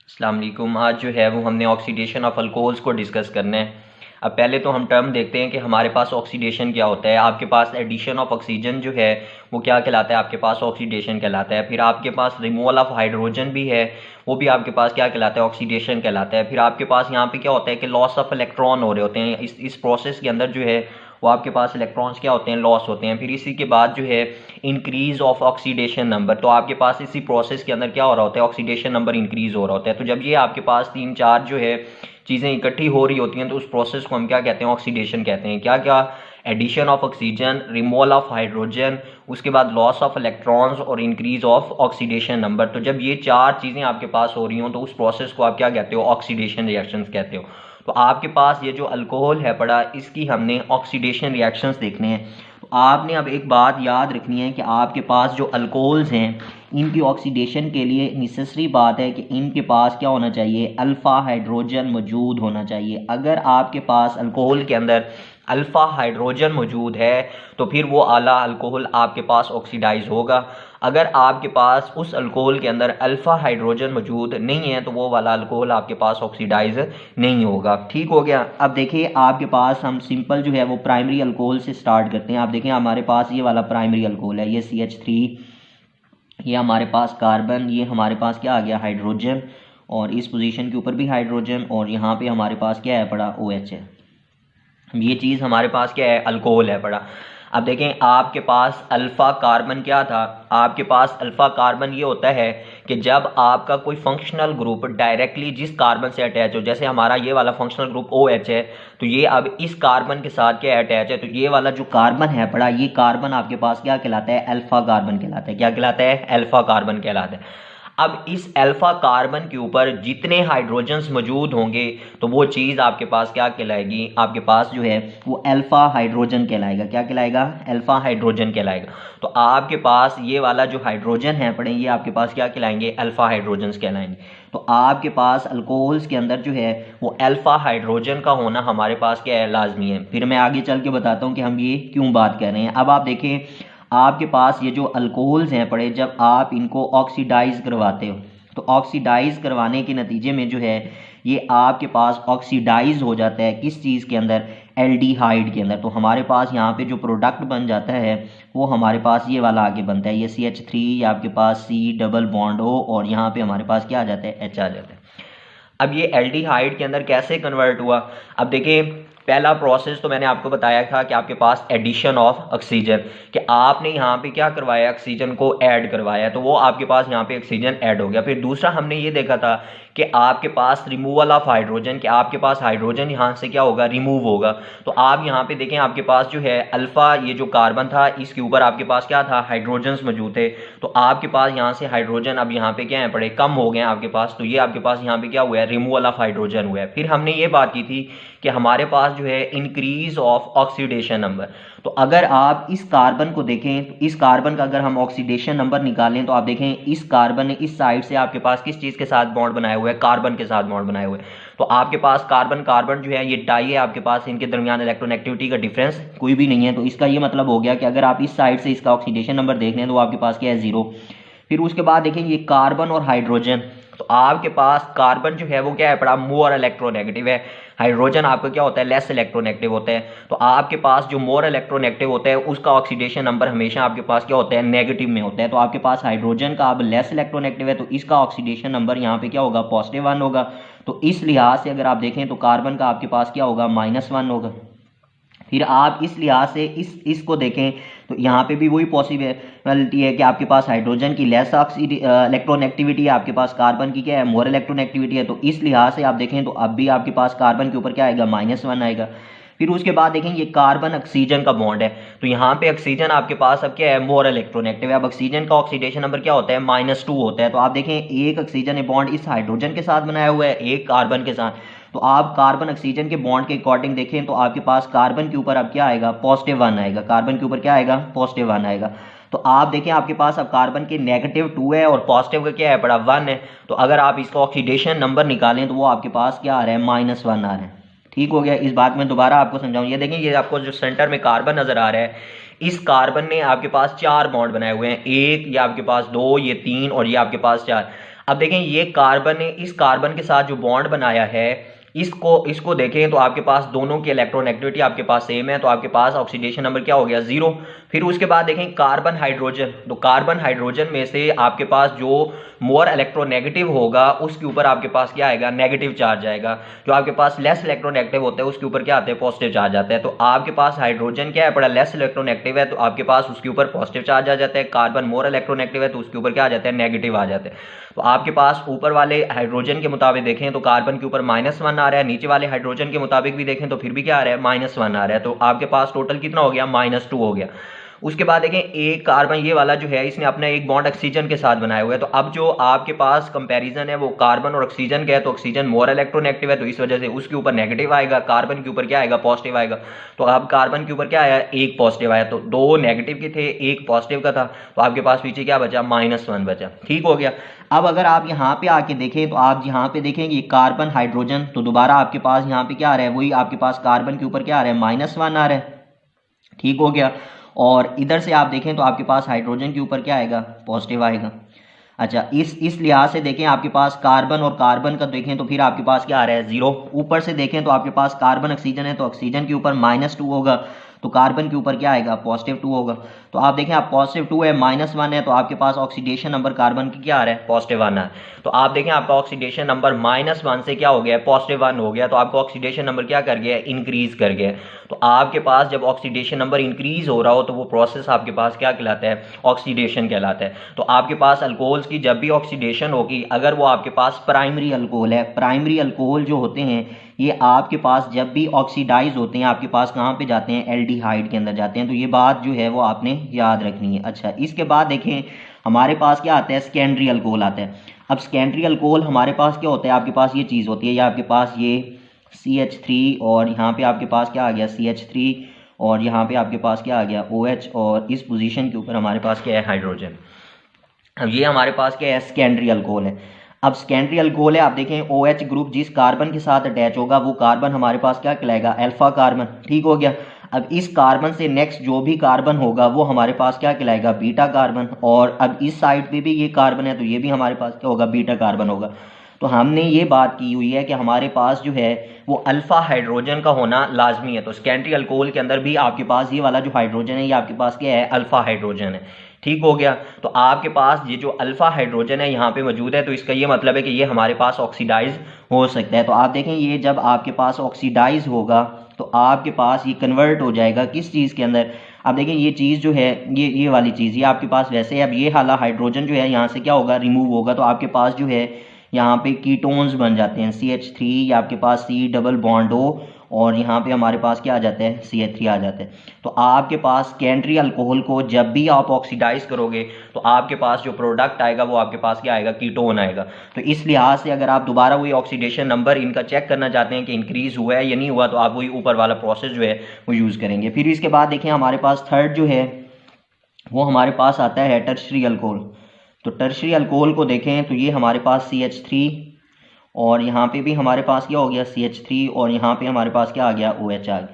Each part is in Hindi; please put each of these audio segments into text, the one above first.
अस्सलाम वालेकुम। आज जो है वो हमने ऑक्सीडेशन ऑफ अल्कोहल्स को डिस्कस करना है। अब पहले तो हम टर्म देखते हैं कि हमारे पास ऑक्सीडेशन क्या होता है। आपके पास एडिशन ऑफ ऑक्सीजन जो है वो क्या कहलाता है, आपके पास ऑक्सीडेशन कहलाता है। फिर आपके पास रिमूवल ऑफ हाइड्रोजन भी है, वो भी आपके पास क्या कहलाता है, ऑक्सीडेशन कहलाता है। फिर आपके पास यहाँ पे क्या होता है कि लॉस ऑफ इलेक्ट्रॉन हो रहे होते हैं। इस प्रोसेस के अंदर जो है वो आपके पास इलेक्ट्रॉन्स क्या होते हैं, लॉस होते हैं। फिर इसी के बाद जो है इंक्रीज ऑफ ऑक्सीडेशन नंबर, तो आपके पास इसी प्रोसेस के अंदर क्या हो रहा होता है, ऑक्सीडेशन नंबर इंक्रीज हो रहा होता है। तो जब ये आपके पास तीन चार जो है चीज़ें इकट्ठी हो रही होती हैं तो उस प्रोसेस को हम क्या कहते हैं, ऑक्सीडेशन कहते हैं। क्या क्या? Addition of oxygen, removal of hydrogen, उसके बाद लॉस ऑफ इलेक्ट्रॉन्स और इंक्रीज ऑफ ऑक्सीडेशन नंबर। तो जब ये चार चीज़ें आपके पास हो रही हों तो उस प्रोसेस को आप क्या कहते हो, ऑक्सीडेशन रिएक्शंस कहते हो। तो आपके पास ये जो अल्कोहल है पड़ा, इसकी हमने ऑक्सीडेशन रिएक्शंस देखने हैं। तो आपने अब एक बात याद रखनी है कि आपके पास जो अल्कोहल्स हैं इनकी ऑक्सीडेशन के लिए नेसेसरी बात है कि इनके पास क्या होना चाहिए, अल्फ़ा हाइड्रोजन मौजूद होना चाहिए। अगर आपके पास अल्कोहल के अंदर अल्फ़ा हाइड्रोजन मौजूद है तो फिर वो आला अल्कोहल आपके पास ऑक्सीडाइज होगा। अगर आपके पास उस अल्कोहल के अंदर अल्फ़ा हाइड्रोजन मौजूद नहीं है तो वो वाला अल्कोहल आपके पास ऑक्सीडाइज नहीं होगा। ठीक हो गया। अब देखिए आपके पास हम सिंपल जो है वो प्राइमरी अल्कोहल से स्टार्ट करते हैं। आप देखें हमारे पास ये वाला प्राइमरी अल्कोहल है, ये CH3, ये हमारे पास कार्बन, ये हमारे पास क्या आ गया, हाइड्रोजन, और इस पोजीशन के ऊपर भी हाइड्रोजन, और यहाँ पे हमारे पास क्या है पड़ा, OH है। ये चीज़ हमारे पास क्या है, अल्कोहल है पड़ा। अब देखें आपके पास अल्फ़ा कार्बन क्या था, आपके पास अल्फ़ा कार्बन ये होता है कि जब आपका कोई फंक्शनल ग्रुप डायरेक्टली जिस कार्बन से अटैच हो, जैसे हमारा ये वाला फंक्शनल ग्रुप OH है, तो ये अब इस कार्बन के साथ क्या अटैच है, तो ये वाला जो कार्बन है पड़ा, ये कार्बन आपके पास क्या कहलाता है, अल्फ़ा कार्बन कहलाता है। क्या कहलाता है, अल्फ़ा कार्बन कहलाता है। अब इस अल्फा कार्बन के ऊपर जितने हाइड्रोजन्स मौजूद होंगे तो वो चीज़ आपके पास क्या कहलाएगी, आपके पास जो है वो अल्फा हाइड्रोजन कहलाएगा। क्या कहलाएगा, अल्फा हाइड्रोजन कहलाएगा। तो आपके पास ये वाला जो हाइड्रोजन है पड़े, ये आपके पास क्या कहलाएंगे, अल्फा हाइड्रोजन्स कहलाएंगे। तो आपके पास अल्कोहल्स के अंदर जो है वो अल्फा हाइड्रोजन का होना हमारे पास क्या है, लाजमी है। फिर मैं आगे चल के बताता हूँ कि हम ये क्यों बात कर रहे हैं। अब आप देखें आपके पास ये जो अल्कोहल्स हैं पड़े, जब आप इनको ऑक्सीडाइज करवाते हो तो ऑक्सीडाइज करवाने के नतीजे में जो है ये आपके पास ऑक्सीडाइज हो जाता है किस चीज़ के अंदर, एल्डिहाइड के अंदर। तो हमारे पास यहाँ पे जो प्रोडक्ट बन जाता है वो हमारे पास ये वाला आगे बनता है, ये CH3, ये आपके पास C डबल बॉन्ड O, और यहाँ पे हमारे पास क्या आ जाता है, H आ जाता है। अब ये एल्डिहाइड के अंदर कैसे कन्वर्ट हुआ, अब देखिए पहला प्रोसेस तो मैंने आपको बताया था कि आपके पास एडिशन ऑफ ऑक्सीजन, कि आपने यहाँ पे क्या करवाया, ऑक्सीजन को ऐड करवाया, तो वो आपके पास यहाँ पे ऑक्सीजन ऐड हो गया। फिर दूसरा हमने ये देखा था कि आपके पास रिमूवल ऑफ हाइड्रोजन, कि आपके पास हाइड्रोजन यहाँ से क्या होगा, रिमूव होगा। तो आप यहाँ पे देखें आपके पास जो है अल्फा, ये जो कार्बन था इसके ऊपर आपके पास क्या था, हाइड्रोजन्स मौजूद थे। तो आपके पास यहाँ से हाइड्रोजन अब यहाँ पे क्या है पड़े, कम हो गए आपके पास। तो ये आपके पास यहाँ पे क्या हुआ है, रिमूवल ऑफ हाइड्रोजन हुआ है। फिर हमने ये बात की थी कि हमारे पास जो है इंक्रीज ऑफ ऑक्सीडेशन नंबर। तो अगर आप इस कार्बन को देखें तो इस कार्बन का अगर हम ऑक्सीडेशन नंबर निकालें तो आप देखें इस कार्बन ने इस साइड से आपके पास किस चीज़ के साथ बॉन्ड बनाए हुए हैं, कार्बन के साथ बॉन्ड बनाए हुए हैं। तो आपके पास कार्बन कार्बन जो है ये डाई है, आपके पास इनके दरमियान इलेक्ट्रोनेगेटिविटी का डिफरेंस कोई भी नहीं है। तो इसका ये मतलब हो गया कि अगर आप इस साइड से इसका ऑक्सीडेशन नंबर देख लें तो आपके पास क्या है, 0। फिर उसके बाद देखें ये कार्बन और हाइड्रोजन, तो आपके पास कार्बन जो है वो क्या है पड़ा, मोर इलेक्ट्रोनेगेटिव है। हाइड्रोजन आपका क्या होता है, लेस इलेक्ट्रोनेगेटिव होता है। तो आपके पास जो मोर इलेक्ट्रोनेगेटिव होता है उसका ऑक्सीडेशन नंबर हमेशा आपके पास क्या होता है, नेगेटिव में होता है। तो आपके पास हाइड्रोजन का अब लेस इलेक्ट्रोनेगेटिव है तो इसका ऑक्सीडेशन नंबर यहाँ पे क्या होगा, +1 होगा। तो इस लिहाज से अगर आप देखें तो कार्बन का आपके पास क्या होगा, -1 होगा। फिर आप इस लिहाज से इसको देखें तो यहाँ पे भी वही पॉसिबिलिटी है कि आपके पास हाइड्रोजन की लेस इलेक्ट्रोनेगेटिविटी है, आपके पास कार्बन की क्या है, मोर इलेक्ट्रोनेगेटिविटी है। तो इस लिहाज से आप देखें तो अब भी आपके पास कार्बन के ऊपर क्या आएगा, -1 आएगा। फिर उसके बाद देखें ये कार्बन ऑक्सीजन का बॉन्ड है, तो यहाँ पे ऑक्सीजन आपके पास अब क्या है, मोर इलेक्ट्रोनेगेटिव है। अब ऑक्सीजन का ऑक्सीडेशन नंबर क्या होता है, -2 होता है। तो आप देखें एक ऑक्सीजन ने बॉन्ड इस हाइड्रोजन के साथ बनाया हुआ है, एक कार्बन के साथ। तो आप कार्बन ऑक्सीजन के बॉन्ड के अकॉर्डिंग देखें तो आपके पास कार्बन के ऊपर अब क्या आएगा, +1 आएगा। कार्बन के ऊपर क्या आएगा, +1 आएगा। तो आप देखें आपके पास अब कार्बन के -2 है और पॉजिटिव का क्या है बड़ा, 1 है। तो अगर आप इसका ऑक्सीडेशन नंबर निकालें तो वो आपके पास क्या आ रहा है, -1 आ रहा है। ठीक हो गया। इस बात में दोबारा आपको समझाऊं, ये देखें ये आपको जो सेंटर में कार्बन नजर आ रहा है, इस कार्बन ने आपके पास 4 बॉन्ड बनाए हुए हैं, एक, ये आपके पास 2, ये 3 और ये आपके पास 4। अब देखें ये कार्बन ने इस कार्बन के साथ जो बॉन्ड बनाया है इसको देखें तो आपके पास दोनों की इलेक्ट्रोनेगेटिविटी आपके पास सेम है, तो आपके पास ऑक्सीडेशन नंबर क्या हो गया 0। फिर उसके बाद देखें कार्बन हाइड्रोजन, तो कार्बन हाइड्रोजन में से आपके पास जो मोर इलेक्ट्रोनेगेटिव होगा उसके ऊपर आपके पास क्या आएगा, नेगेटिव चार्ज आएगा। जो आपके पास लेस इलेक्ट्रोनेगेटिव होता है उसके ऊपर क्या आता है, पॉजिटिव चार्ज आता है। तो आपके पास हाइड्रोजन क्या है, बड़ा लेस इलेक्ट्रोनेगेटिव है, तो आपके पास उसके ऊपर पॉजिटिव चार्ज आ जाता है। कार्बन मोर इलेक्ट्रोनेगेटिव है तो उसके ऊपर क्या आ जाता है, नेगेटिव आ जाता है। तो आपके पास ऊपर वाले हाइड्रोजन के मुताबिक देखें तो कार्बन के ऊपर -1 आ रहा है, नीचे वाले हाइड्रोजन के मुताबिक भी देखें तो फिर भी क्या आ रहा है, -1 आ रहा है। तो आपके पास टोटल कितना हो गया, -2 हो गया। उसके बाद देखें एक कार्बन ये वाला जो है इसने अपना एक बॉन्ड ऑक्सीजन के साथ बनाया हुआ है। तो अब जो आपके पास कंपैरिजन है वो कार्बन और ऑक्सीजन का है, तो ऑक्सीजन मोर इलेक्ट्रोनेगेटिव है तो इस वजह से उसके ऊपर नेगेटिव आएगा, कार्बन के ऊपर क्या आएगा, पॉजिटिव आएगा। तो अब कार्बन के ऊपर क्या आया, एक पॉजिटिव आया, तो 2 नेगेटिव के थे एक पॉजिटिव का था, तो आपके पास पीछे क्या बचा, -1 बचा। ठीक हो गया। अब अगर आप यहाँ पे आके देखें तो आप यहाँ पे देखेंगे कार्बन हाइड्रोजन, तो दोबारा आपके पास यहाँ पे क्या आ रहा है, वही आपके पास कार्बन के ऊपर क्या आ रहा है, -1 आ रहा है। ठीक हो गया। और इधर से आप देखें तो आपके पास हाइड्रोजन के ऊपर क्या आएगा, पॉजिटिव आएगा। अच्छा, इस लिहाज से देखें आपके पास कार्बन और कार्बन का देखें तो फिर आपके पास क्या आ रहा है, 0। ऊपर से देखें तो आपके पास कार्बन ऑक्सीजन है तो ऑक्सीजन के ऊपर -2 होगा, तो कार्बन के ऊपर क्या आएगा, +2 होगा। तो आप देखें आप +2 है, -1 है, तो आपके पास ऑक्सीडेशन नंबर कार्बन की क्या आ रहा है, +1 आना है। तो आप देखें आपका ऑक्सीडेशन नंबर -1 से क्या हो गया, +1 हो गया। तो आपका ऑक्सीडेशन नंबर क्या कर गया, इंक्रीज कर गया। तो आपके पास जब ऑक्सीडेशन नंबर इंक्रीज हो रहा हो तो वो प्रोसेस आपके पास क्या कहलाता है, ऑक्सीडेशन कहलाता है। तो आपके पास अल्कोहल्स की जब भी ऑक्सीडेशन होगी, अगर वो आपके पास प्राइमरी अल्कोहल है, प्राइमरी अल्कोहल जो होते हैं ये आपके पास जब भी ऑक्सीडाइज होते हैं आपके पास कहाँ पे जाते हैं, एल्डिहाइड के अंदर जाते हैं। तो ये बात जो है वो आपने याद रखनी है। अच्छा, इसके बाद देखें हमारे पास क्या आता है, सेकेंडरी अल्कोहल आता है। अब सेकेंडरी अल्कोहल हमारे पास क्या होता है, आपके पास ये चीज़ होती है, या आपके पास ये CH3 और यहाँ पे आपके पास क्या आ गया, CH3 और यहाँ पे आपके पास क्या आ गया, OH, और इस पोजीशन के ऊपर हमारे पास क्या है, हाइड्रोजन। अब ये हमारे पास क्या है, सेकेंडरी अल्कोहल है। अब सेकेंडरी अल्कोहल है, आप देखें OH ग्रुप जिस कार्बन के साथ अटैच होगा वो कार्बन हमारे पास क्या कहलाएगा, अल्फा कार्बन। ठीक हो गया। अब इस कार्बन से नेक्स्ट जो भी कार्बन होगा वो हमारे पास क्या कहलाएगा, बीटा कार्बन। और अब इस साइड पे भी ये कार्बन है तो ये भी हमारे पास क्या होगा, बीटा कार्बन होगा। तो हमने ये बात की हुई है कि हमारे पास जो है वो अल्फा हाइड्रोजन का होना लाजमी है। तो सेकेंडरी अल्कोहल के अंदर भी आपके पास ये वाला जो हाइड्रोजन है ये आपके पास क्या है, अल्फा हाइड्रोजन है। ठीक हो गया। तो आपके पास ये जो अल्फा हाइड्रोजन है यहाँ पे मौजूद है, तो इसका ये मतलब है कि ये हमारे पास ऑक्सीडाइज हो सकता है। तो आप देखें ये जब आपके पास ऑक्सीडाइज होगा तो आपके पास ये कन्वर्ट हो जाएगा किस चीज़ के अंदर। अब देखें ये चीज़ जो है ये वाली चीज़ ये आपके पास वैसे है। अब ये वाला हाइड्रोजन जो है यहाँ से क्या होगा, रिमूव होगा। तो आपके पास जो है यहाँ पे कीटोन्स बन जाते हैं, CH3 या आपके पास C डबल बॉन्ड O, और यहाँ पे हमारे पास क्या आ जाता है, CH3 आ जाता है। तो आपके पास सेकेंडरी अल्कोहल को जब भी आप ऑक्सीडाइज करोगे तो आपके पास जो प्रोडक्ट आएगा वो आपके पास क्या आएगा, कीटोन आएगा। तो इस लिहाज से अगर आप दोबारा वही ऑक्सीडेशन नंबर इनका चेक करना चाहते हैं कि इंक्रीज हुआ है या नहीं हुआ, तो आप वही ऊपर वाला प्रोसेस जो है वो यूज़ करेंगे। फिर इसके बाद देखें हमारे पास थर्ड जो है वो हमारे पास आता है टर्शरी अल्कोहल। तो टर्शरी अल्कोहल को देखें तो ये हमारे पास CH3 और यहाँ पे भी हमारे पास क्या हो गया, CH3, और यहाँ पे हमारे पास क्या आ गया, OH आ गया।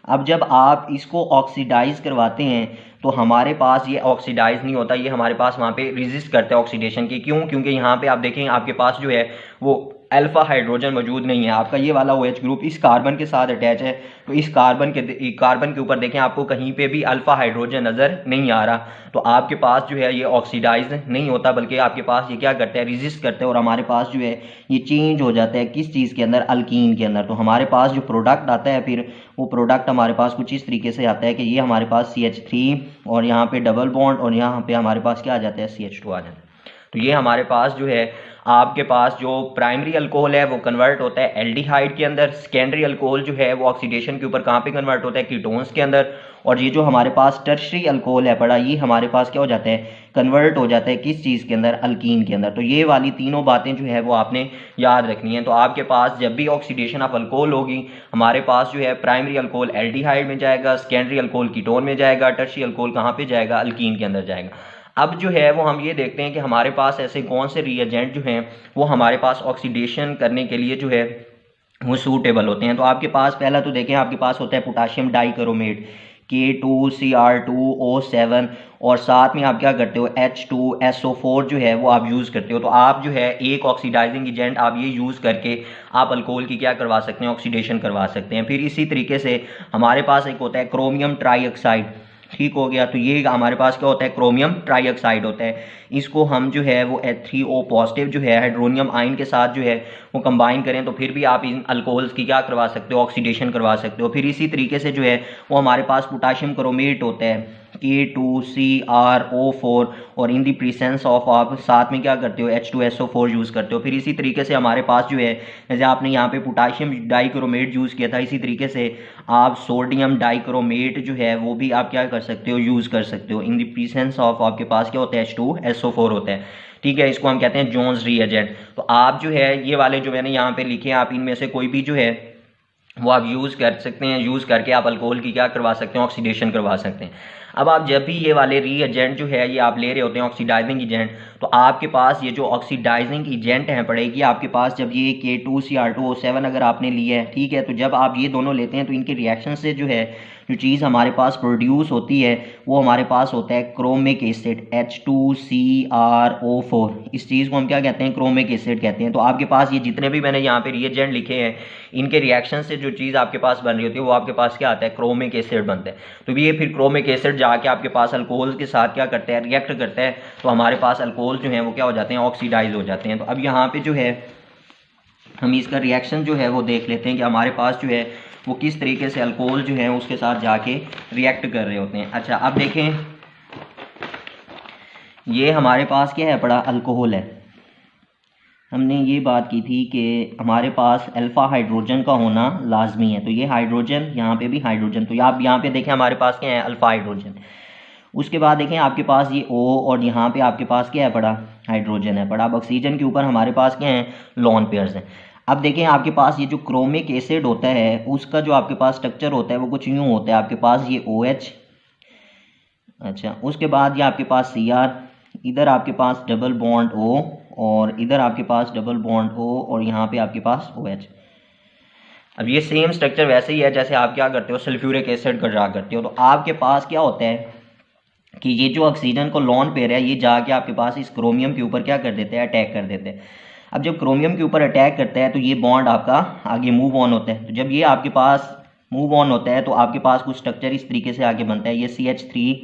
अब जब आप इसको ऑक्सीडाइज करवाते हैं तो हमारे पास ये ऑक्सीडाइज नहीं होता, ये हमारे पास वहाँ पे रेजिस्ट करता है ऑक्सीडेशन की। क्यों? क्योंकि यहाँ पे आप देखें आपके पास जो है वो अल्फा हाइड्रोजन मौजूद नहीं है। आपका ये वाला OH ग्रुप इस कार्बन के साथ अटैच है, तो इस कार्बन के ऊपर देखें आपको कहीं पे भी अल्फा हाइड्रोजन नज़र नहीं आ रहा। तो आपके पास जो है ये ऑक्सीडाइज नहीं होता, बल्कि आपके पास ये क्या करता है, रेजिस्ट करता है, और हमारे पास जो है ये चेंज हो जाता है किस चीज़ के अंदर, अल्कीन के अंदर। तो हमारे पास जो प्रोडक्ट आता है फिर वो प्रोडक्ट हमारे पास कुछ इस तरीके से आता है कि ये हमारे पास CH3 और यहाँ पे डबल बॉन्ड और यहाँ पे हमारे पास क्या आ जाता है, CH2 आ जाता है। तो ये हमारे पास जो है आपके पास जो प्राइमरी अल्कोहल है वो कन्वर्ट होता है एल्डिहाइड के अंदर। सेकेंडरी अल्कोहल जो है वो ऑक्सीडेशन के ऊपर कहाँ पे कन्वर्ट होता है, कीटोन्स के अंदर। और ये जो हमारे पास टर्शरी अल्कोहल है पड़ा, ये हमारे पास क्या हो जाता है, कन्वर्ट हो जाता है किस चीज़ के अंदर, अल्कीन के अंदर। तो ये वाली तीनों बातें जो है वो आपने याद रखनी है। तो आपके पास जब भी ऑक्सीडेशन ऑफ अल्कोहल होगी हमारे पास जो है प्राइमरी अल्कोहल एल्डिहाइड में जाएगा, सेकेंडरी अल्कोहल कीटोन में जाएगा, टर्शरी अल्कोहल कहाँ पे जाएगा, अल्कीन के अंदर जाएगा। अब जो है वो हम ये देखते हैं कि हमारे पास ऐसे कौन से रिएजेंट जो हैं वो हमारे पास ऑक्सीडेशन करने के लिए जो है वो सूटेबल होते हैं। तो आपके पास पहला तो देखें आपके पास होता है पोटाशियम डाइक्रोमेट। K2Cr2O7 और साथ में आप क्या करते हो H2SO4 जो है वो आप यूज़ करते हो। तो आप जो है एक ऑक्सीडाइजिंग एजेंट आप ये यूज़ करके आप अल्कोहल की क्या करवा सकते हैं, ऑक्सीडेशन करवा सकते हैं। फिर इसी तरीके से हमारे पास एक होता है क्रोमियम ट्राईऑक्साइड, ठीक हो गया। तो ये हमारे पास क्या होता है, क्रोमियम ट्राईऑक्साइड होता है। इसको हम जो है वो H3O पॉजिटिव जो है हाइड्रोनियम आयन के साथ जो है वो कंबाइन करें तो फिर भी आप इन अल्कोहल्स की क्या करवा सकते हो, ऑक्सीडेशन करवा सकते हो। फिर इसी तरीके से जो है वो हमारे पास पोटाशियम क्रोमेट होता है K2Cr4 और इन दी प्रेजेंस ऑफ आप साथ में क्या करते हो H2SO4 यूज़ करते हो। फिर इसी तरीके से हमारे पास जो है जैसे आपने यहाँ पे पोटाशियम डाइक्रोमेट यूज़ किया था, इसी तरीके से आप सोडियम डाइक्रोमेट जो है वो भी आप क्या कर सकते हो, यूज़ कर सकते हो। इन दी प्रेजेंस ऑफ आपके पास क्या होता है H2SO4 होता है, ठीक है। इसको हम कहते हैं जोन्स रीएजेंट। तो आप जो है ये वाले जो मैंने यहाँ पे लिखे हैं आप इनमें से कोई भी जो है वो आप यूज़ कर सकते हैं, यूज़ करके आप अल्कोहल की क्या करवा सकते हैं, ऑक्सीडेशन करवा सकते हैं। अब आप जब भी ये वाले रीएजेंट जो है ये आप ले रहे होते हैं ऑक्सीडाइजिंग एजेंट, तो आपके पास ये जो ऑक्सीडाइजिंग एजेंट हैं पड़ेगी आपके पास जब ये K2Cr2O7 अगर आपने लिया है, ठीक है। तो जब आप ये दोनों लेते हैं तो इनके रिएक्शन से जो है जो चीज़ हमारे पास प्रोड्यूस होती है वो हमारे पास होता है क्रोमिक एसिड H2Cr4। इस चीज़ को हम क्या कहते हैं, क्रोमिक एसिड कहते हैं। तो आपके पास ये जितने भी मैंने यहाँ पे रिएजेंट लिखे हैं इनके रिएक्शन से जो चीज़ आपके पास बन रही होती है वो आपके पास क्या आता है, क्रोमिक एसिड बनता है। तो ये फिर क्रोमिक एसिड जाके आपके पास अल्कोहल के साथ क्या करता है, रिएक्ट करता है। तो हमारे पास अल्कोहल जो है वो क्या हो जाते हैं, ऑक्सीडाइज हो जाते हैं। तो अब यहाँ पे जो है हम इसका रिएक्शन जो है वो देख लेते हैं कि हमारे पास जो है वो किस तरीके से अल्कोहल जो है उसके साथ जाके रिएक्ट कर रहे होते हैं। अच्छा अब देखें ये हमारे पास क्या है पड़ा, अल्कोहल है। हमने ये बात की थी कि हमारे पास अल्फ़ा हाइड्रोजन का होना लाजमी है। तो ये हाइड्रोजन, यहाँ पे भी हाइड्रोजन, तो आप यहाँ पे देखें हमारे पास क्या है, अल्फ़ा हाइड्रोजन। उसके बाद देखें आपके पास ये O और यहाँ पे आपके पास क्या है पड़ा, हाइड्रोजन है पड़ा। अब ऑक्सीजन के ऊपर हमारे पास क्या है, लोन पेयर्स हैं। अब देखें आपके पास ये जो क्रोमिक एसिड होता है उसका जो आपके पास स्ट्रक्चर होता है वो कुछ यूँ होता है। आपके पास ये OH, अच्छा उसके बाद ये आपके पास Cr, इधर आपके पास डबल बॉन्ड O और इधर आपके पास डबल बॉन्ड O और यहाँ पे आपके पास OH। अब ये सेम स्ट्रक्चर वैसे ही है जैसे आप क्या करते हो, सल्फ्यूरिक एसिड का ड्रा करते हो। तो आपके पास क्या होता है कि ये जो ऑक्सीजन को लोन पेयर है ये जाके आपके पास इस क्रोमियम के ऊपर क्या कर देते हैं, अटैक कर देते हैं। अब जब क्रोमियम के ऊपर अटैक करता है तो ये बॉन्ड आपका आगे मूव ऑन होता है। तो जब ये आपके पास मूव ऑन होता है तो आपके पास कुछ स्ट्रक्चर इस तरीके से आगे बनता है। ये CH3,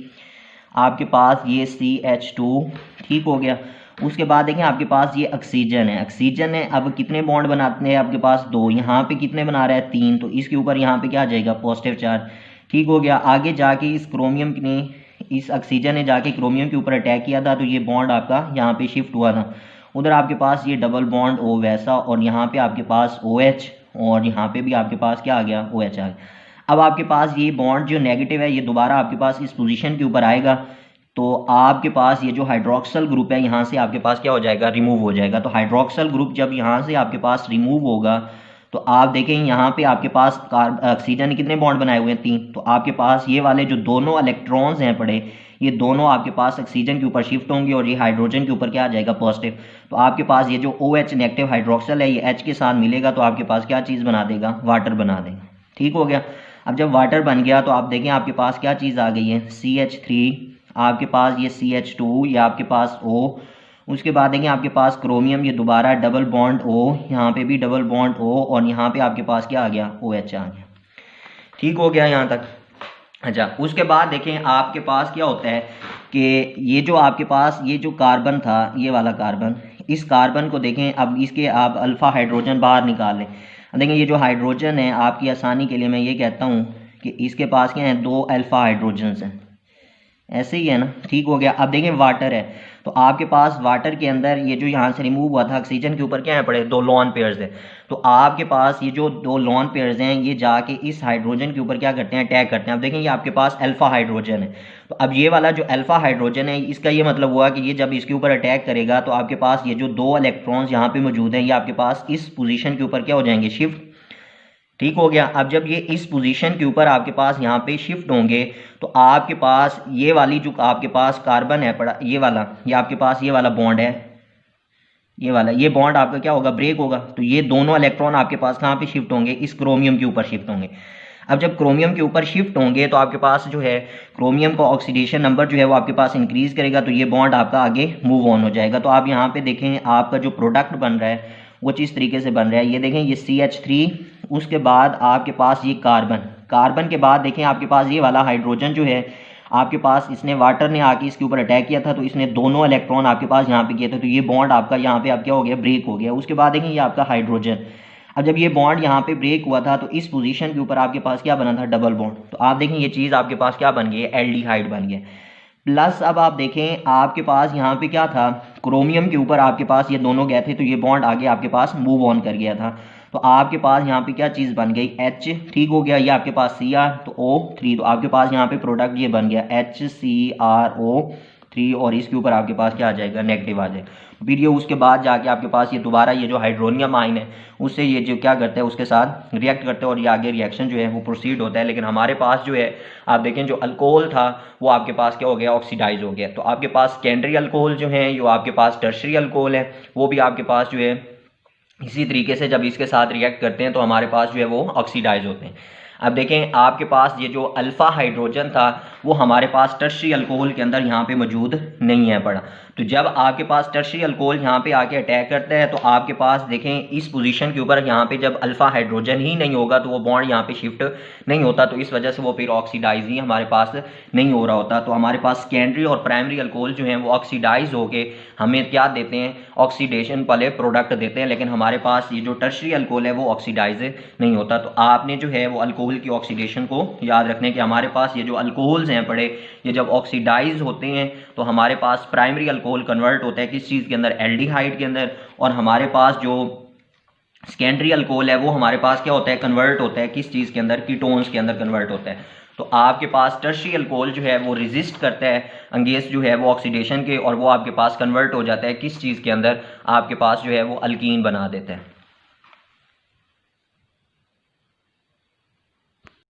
आपके पास ये CH2, ठीक हो गया। उसके बाद देखें आपके पास ये ऑक्सीजन है, ऑक्सीजन है। अब कितने बॉन्ड बनाते हैं आपके पास, 2। यहाँ पे कितने बना रहा है, 3। तो इसके ऊपर यहाँ पे क्या आ जाएगा, पॉजिटिव चार्ज, ठीक हो गया। आगे जाके इस क्रोमियम ने, इस ऑक्सीजन ने जाके क्रोमियम के ऊपर अटैक किया था तो ये बॉन्ड आपका यहाँ पे शिफ्ट हुआ था। उधर आपके पास ये डबल बॉन्ड O वैसा और यहाँ पे आपके पास OH और यहाँ पे भी आपके पास क्या आ गया, OH आ गया। अब आपके पास ये बॉन्ड जो नेगेटिव है ये दोबारा आपके पास इस पोजीशन के ऊपर आएगा तो आपके पास ये जो हाइड्रोक्सल ग्रुप है यहाँ से आपके पास क्या हो जाएगा, रिमूव हो जाएगा। तो हाइड्रोक्सल ग्रुप जब यहाँ से आपके पास रिमूव होगा तो आप देखें यहाँ पे आपके पास ऑक्सीजन ने कितने बॉन्ड बनाए हुए हैं, 3। तो आपके पास ये वाले जो दोनों इलेक्ट्रॉन्स हैं पड़े ये दोनों आपके पास ऑक्सीजन के ऊपर शिफ्ट होंगे और ये हाइड्रोजन के ऊपर क्या आ जाएगा, पॉजिटिव। तो आपके पास ये जो OH नेगेटिव हाइड्रोक्सल है ये H के साथ मिलेगा तो आपके पास क्या चीज़ बना देगा, वाटर बना देगा, ठीक हो गया। अब जब वाटर बन गया तो आप देखें आपके पास क्या चीज़ आ गई है, CH3, आपके पास ये CH2, ये आपके पास O। उसके बाद देखें आपके पास क्रोमियम, ये दोबारा डबल बॉन्ड O, यहाँ पे भी डबल बॉन्ड O और यहाँ पे आपके पास क्या आ गया, OH आ गया, ठीक हो गया यहाँ तक। अच्छा उसके बाद देखें आपके पास क्या होता है कि ये जो आपके पास ये जो कार्बन था, ये वाला कार्बन, इस कार्बन को देखें अब इसके आप अल्फ़ा हाइड्रोजन बाहर निकाल लें। देखें ये जो हाइड्रोजन है आपकी आसानी के लिए मैं ये कहता हूँ कि इसके पास क्या है, 2 अल्फ़ा हाइड्रोजन्स हैं, ऐसे ही है ना, ठीक हो गया। अब देखें वाटर है तो आपके पास वाटर के अंदर ये जो यहाँ से रिमूव हुआ था ऑक्सीजन के ऊपर क्या है पड़े, 2 लोन पेयर्स है। तो आपके पास ये जो 2 लोन पेयर्स हैं ये जाके इस हाइड्रोजन के ऊपर क्या करते हैं, अटैक करते हैं। अब देखें ये आपके पास अल्फ़ा हाइड्रोजन है। तो अब ये वाला जो अल्फ़ा हाइड्रोजन है इसका ये मतलब हुआ कि ये जब इसके ऊपर अटैक करेगा तो आपके पास ये जो 2 इलेक्ट्रॉन्स यहाँ पे मौजूद हैं ये आपके पास इस पोजीशन के ऊपर क्या हो जाएंगे, शिफ्ट, ठीक हो गया। अब जब ये इस पोजीशन के ऊपर आपके पास यहाँ पे शिफ्ट होंगे तो आपके पास ये वाली जो आपके पास कार्बन है पड़ा, ये वाला, ये आपके पास ये वाला बॉन्ड है, ये वाला, ये बॉन्ड आपका क्या होगा, ब्रेक होगा। तो ये दोनों इलेक्ट्रॉन आपके पास कहाँ पे शिफ्ट होंगे, इस क्रोमियम के ऊपर शिफ्ट होंगे। अब जब क्रोमियम के ऊपर शिफ्ट होंगे तो आपके पास जो है क्रोमियम का ऑक्सीडेशन नंबर जो है वो आपके पास इंक्रीज करेगा, तो ये बॉन्ड आपका आगे मूव ऑन हो जाएगा। तो आप यहाँ पे देखें आपका जो प्रोडक्ट बन रहा है वो किस तरीके से बन रहा है। ये देखें ये CH3, उसके बाद आपके पास ये कार्बन के बाद देखें आपके पास ये वाला हाइड्रोजन जो है आपके पास, इसने वाटर ने आके इसके ऊपर अटैक किया था, तो इसने दोनों इलेक्ट्रॉन आपके पास यहाँ पे किए थे, तो ये बॉन्ड आपका यहाँ पे अब क्या हो गया, ब्रेक हो गया। उसके बाद देखें ये आपका हाइड्रोजन, अब जब ये बॉन्ड यहाँ पे ब्रेक हुआ था तो इस पोजीशन के ऊपर आपके पास क्या बना था, डबल बॉन्ड। तो आप देखें ये चीज़ आपके पास क्या बन गई है, एल्डिहाइड बन गया। प्लस अब आप देखें आपके पास यहाँ पे क्या था, क्रोमियम के ऊपर आपके पास ये दोनों गए थे, तो ये बॉन्ड आगे आपके पास मूव ऑन कर गया था। तो आपके पास यहाँ पे क्या चीज़ बन गई, H, ठीक हो गया। ये आपके पास Cr, तो O3, तो आपके पास यहाँ पे प्रोडक्ट ये बन गया HCrO3, और इसके ऊपर आपके पास क्या आ जाएगा, नेगेटिव आ जाएगा। फिर ये उसके बाद जाके आपके पास ये दोबारा ये जो हाइड्रोनियम आयन है उससे ये जो क्या करता है उसके साथ रिएक्ट करते हैं, और ये आगे रिएक्शन जो है वो प्रोसीड होता है। लेकिन हमारे पास जो है आप देखें जो अल्कोहल था वो आपके पास क्या हो गया, ऑक्सीडाइज हो गया। तो आपके पास सेकेंडरी अल्कोहल जो है, जो आपके पास टर्शरी अल्कोहल है, वो भी आपके पास जो है इसी तरीके से जब इसके साथ रिएक्ट करते हैं तो हमारे पास जो है वो ऑक्सीडाइज होते हैं। अब देखें आपके पास ये जो अल्फा हाइड्रोजन था वो हमारे पास टर्शरी अल्कोहल के अंदर यहाँ पे मौजूद नहीं है पड़ा। तो जब आपके पास टर्शरी अल्कोहल यहाँ पे आके अटैक करता है तो आपके पास देखें इस पोजीशन के ऊपर यहाँ पे जब अल्फा हाइड्रोजन ही नहीं होगा तो वो बॉन्ड यहाँ पे शिफ्ट नहीं होता, तो इस वजह से वो फिर ऑक्सीडाइज ही हमारे पास नहीं हो रहा होता। तो हमारे पास सेकेंडरी और प्राइमरी अल्कोहल जो है वो ऑक्सीडाइज होके हमें क्या देते हैं, ऑक्सीडेशन वाले प्रोडक्ट देते हैं। लेकिन हमारे पास ये जो टर्शरी अल्कोहल है वो ऑक्सीडाइज नहीं होता। तो आपने जो है वो अल्कोहल की ऑक्सीडेशन को याद रखने के, हमारे पास ये जो अल्कोहल्स हैं पड़े, ये जब ऑक्सीडाइज होते हैं तो हमारे पास प्राइमरी अल्कोहल कन्वर्ट होता है किस चीज़ के अंदर, एल्डिहाइड के अंदर, और हमारे पास जो सेकेंडरी अल्कोहल है वो हमारे पास क्या होता है, कन्वर्ट होता है किस चीज़ के अंदर, कीटोन्स के अंदर कन्वर्ट होता है। तो आपके पास टर्शरी अल्कोहल जो है वो रेजिस्ट करता है अंगेंस्ट जो है वो ऑक्सीडेशन के, और वो आपके पास कन्वर्ट हो जाता है किस चीज़ के अंदर, आपके पास जो है वो अल्कीन बना देता है।